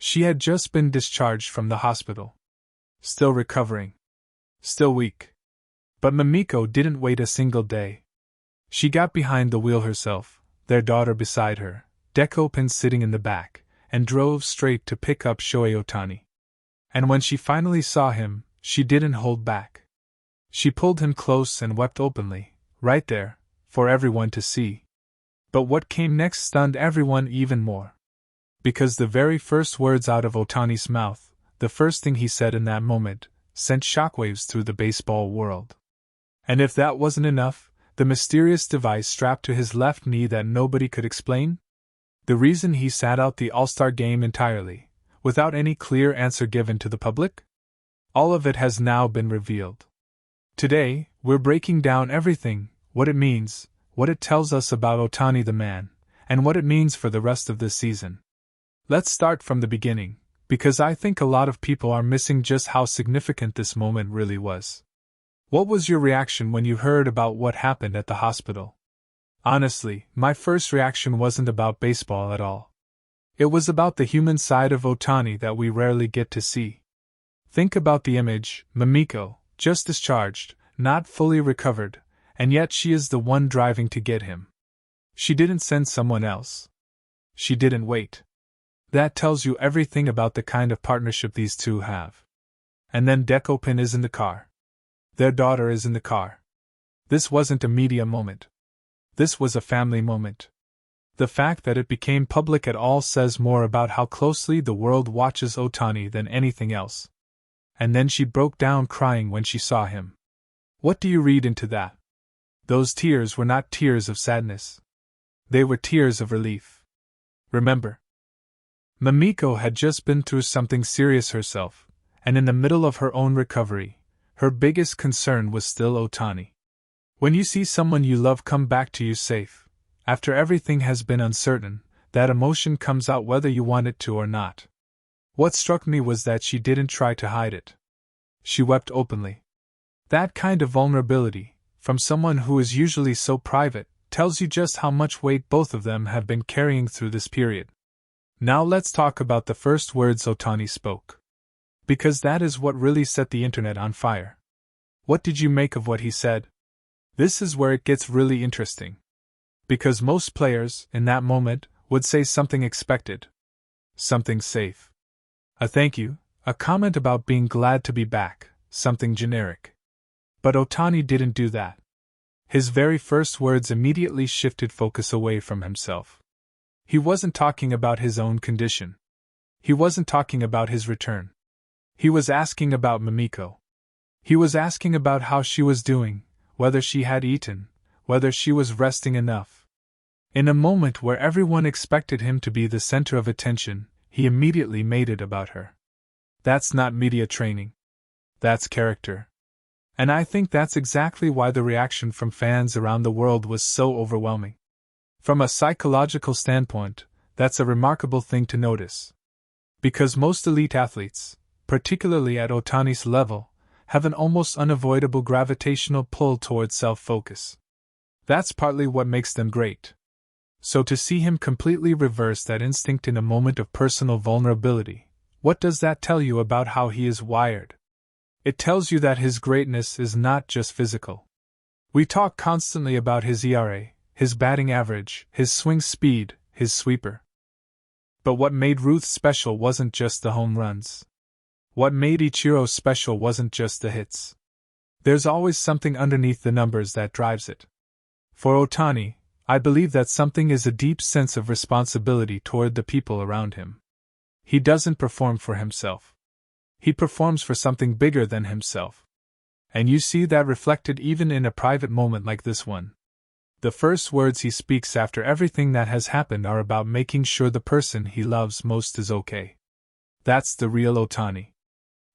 She had just been discharged from the hospital. Still recovering. Still weak. But Mamiko didn't wait a single day. She got behind the wheel herself, their daughter beside her, Dekopin sitting in the back, and drove straight to pick up Shohei Ohtani. And when she finally saw him, she didn't hold back. She pulled him close and wept openly, right there, for everyone to see. But what came next stunned everyone even more. Because the very first words out of Ohtani's mouth, the first thing he said in that moment, sent shockwaves through the baseball world. And if that wasn't enough, the mysterious device strapped to his left knee that nobody could explain? The reason he sat out the All-Star game entirely, without any clear answer given to the public? All of it has now been revealed. Today, we're breaking down everything, what it means, what it tells us about Ohtani the man, and what it means for the rest of this season. Let's start from the beginning, because I think a lot of people are missing just how significant this moment really was. What was your reaction when you heard about what happened at the hospital? Honestly, my first reaction wasn't about baseball at all. It was about the human side of Ohtani that we rarely get to see. Think about the image, Mamiko, just discharged, not fully recovered, and yet she is the one driving to get him. She didn't send someone else. She didn't wait. That tells you everything about the kind of partnership these two have. And then Dekopin is in the car. Their daughter is in the car. This wasn't a media moment. This was a family moment. The fact that it became public at all says more about how closely the world watches Ohtani than anything else. And then she broke down crying when she saw him. What do you read into that? Those tears were not tears of sadness. They were tears of relief. Remember, Mamiko had just been through something serious herself, and in the middle of her own recovery, her biggest concern was still Ohtani. When you see someone you love come back to you safe, after everything has been uncertain, that emotion comes out whether you want it to or not. What struck me was that she didn't try to hide it. She wept openly. That kind of vulnerability, from someone who is usually so private, tells you just how much weight both of them have been carrying through this period. Now let's talk about the first words Ohtani spoke. Because that is what really set the internet on fire. What did you make of what he said? This is where it gets really interesting. Because most players, in that moment, would say something expected. Something safe. A thank you, a comment about being glad to be back, something generic. But Ohtani didn't do that. His very first words immediately shifted focus away from himself. He wasn't talking about his own condition. He wasn't talking about his return. He was asking about Mamiko. He was asking about how she was doing, whether she had eaten, whether she was resting enough. In a moment where everyone expected him to be the center of attention, he immediately made it about her. That's not media training. That's character. And I think that's exactly why the reaction from fans around the world was so overwhelming. From a psychological standpoint, that's a remarkable thing to notice. Because most elite athletes, particularly at Ohtani's level, have an almost unavoidable gravitational pull towards self-focus. That's partly what makes them great. So to see him completely reverse that instinct in a moment of personal vulnerability, what does that tell you about how he is wired? It tells you that his greatness is not just physical. We talk constantly about his ERA, his batting average, his swing speed, his sweeper. But what made Ruth special wasn't just the home runs. What made Ichiro special wasn't just the hits. There's always something underneath the numbers that drives it. For Ohtani, I believe that something is a deep sense of responsibility toward the people around him. He doesn't perform for himself. He performs for something bigger than himself. And you see that reflected even in a private moment like this one. The first words he speaks after everything that has happened are about making sure the person he loves most is okay. That's the real Ohtani.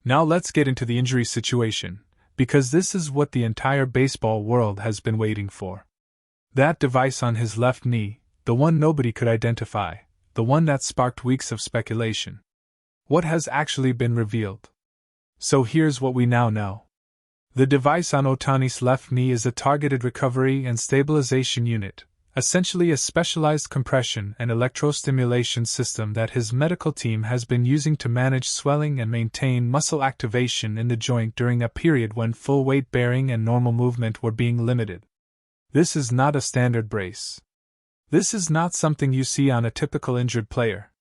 Now let's get into the injury situation, because this is what the entire baseball world has been waiting for. That device on his left knee, the one nobody could identify, the one that sparked weeks of speculation. What has actually been revealed? So here's what we now know. The device on Ohtani's left knee is a targeted recovery and stabilization unit, essentially a specialized compression and electrostimulation system that his medical team has been using to manage swelling and maintain muscle activation in the joint during a period when full weight bearing and normal movement were being limited. This is not a standard brace. This is not something you see on a typical injured player.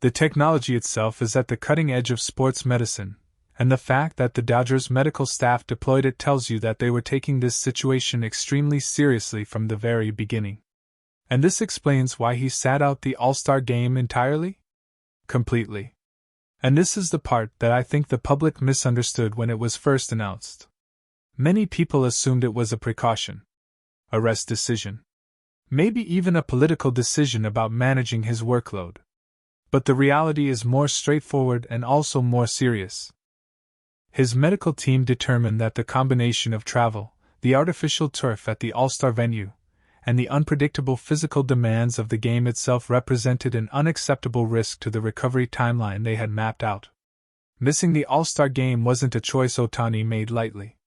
The technology itself is at the cutting edge of sports medicine, and the fact that the Dodgers medical staff deployed it tells you that they were taking this situation extremely seriously from the very beginning. And this explains why he sat out the All-Star game entirely? Completely. And this is the part that I think the public misunderstood when it was first announced. Many people assumed it was a precaution, a rest decision, maybe even a political decision about managing his workload. But the reality is more straightforward and also more serious. His medical team determined that the combination of travel, the artificial turf at the All-Star venue, and the unpredictable physical demands of the game itself represented an unacceptable risk to the recovery timeline they had mapped out. Missing the All-Star game wasn't a choice Ohtani made lightly.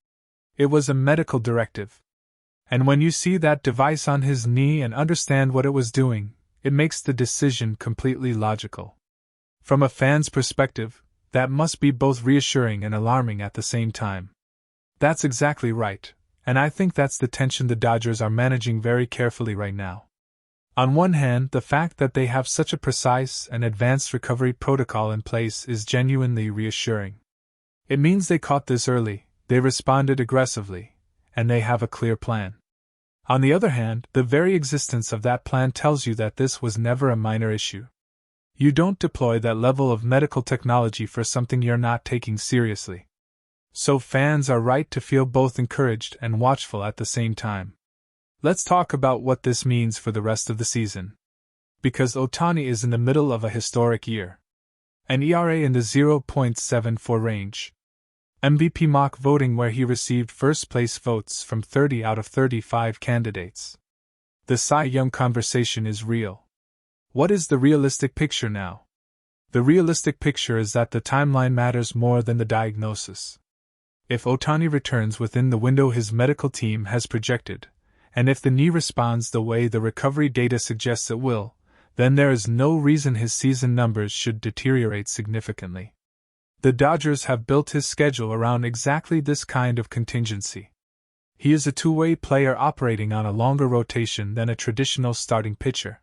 It was a medical directive. And when you see that device on his knee and understand what it was doing, it makes the decision completely logical. From a fan's perspective, that must be both reassuring and alarming at the same time. That's exactly right, and I think that's the tension the Dodgers are managing very carefully right now. On one hand, the fact that they have such a precise and advanced recovery protocol in place is genuinely reassuring. It means they caught this early, they responded aggressively, and they have a clear plan. On the other hand, the very existence of that plan tells you that this was never a minor issue. You don't deploy that level of medical technology for something you're not taking seriously. So fans are right to feel both encouraged and watchful at the same time. Let's talk about what this means for the rest of the season. Because Ohtani is in the middle of a historic year. An ERA in the 0.74 range. MVP mock voting where he received first-place votes from 30 out of 35 candidates. The Cy Young conversation is real. What is the realistic picture now? The realistic picture is that the timeline matters more than the diagnosis. If Ohtani returns within the window his medical team has projected, and if the knee responds the way the recovery data suggests it will, then there is no reason his season numbers should deteriorate significantly. The Dodgers have built his schedule around exactly this kind of contingency. He is a two-way player operating on a longer rotation than a traditional starting pitcher.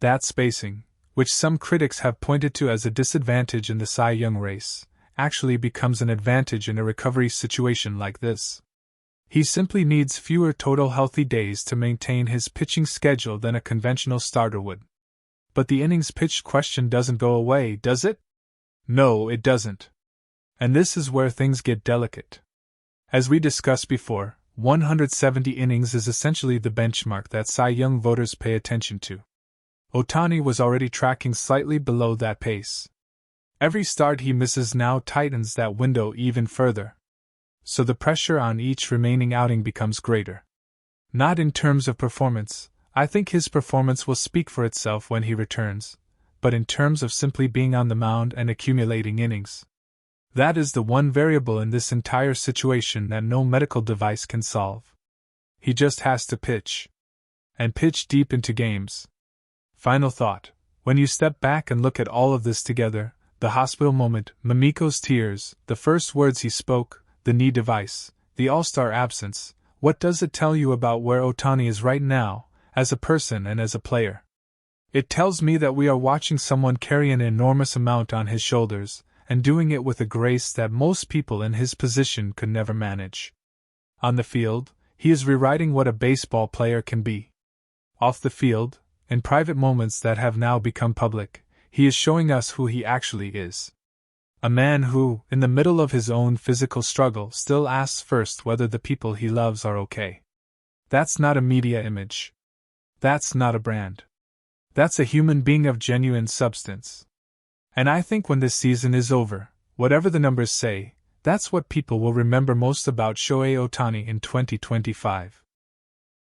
That spacing, which some critics have pointed to as a disadvantage in the Cy Young race, actually becomes an advantage in a recovery situation like this. He simply needs fewer total healthy days to maintain his pitching schedule than a conventional starter would. But the innings pitched question doesn't go away, does it? No, it doesn't. And this is where things get delicate. As we discussed before, 170 innings is essentially the benchmark that Cy Young voters pay attention to. Ohtani was already tracking slightly below that pace. Every start he misses now tightens that window even further. So the pressure on each remaining outing becomes greater. Not in terms of performance, I think his performance will speak for itself when he returns, but in terms of simply being on the mound and accumulating innings. That is the one variable in this entire situation that no medical device can solve. He just has to pitch. And pitch deep into games. Final thought. When you step back and look at all of this together, the hospital moment, Mamiko's tears, the first words he spoke, the knee device, the All-Star absence, what does it tell you about where Ohtani is right now, as a person and as a player? It tells me that we are watching someone carry an enormous amount on his shoulders, and doing it with a grace that most people in his position could never manage. On the field, he is rewriting what a baseball player can be. Off the field, in private moments that have now become public, he is showing us who he actually is. A man who, in the middle of his own physical struggle, still asks first whether the people he loves are okay. That's not a media image. That's not a brand. That's a human being of genuine substance. And I think when this season is over, whatever the numbers say, that's what people will remember most about Shohei Ohtani in 2025.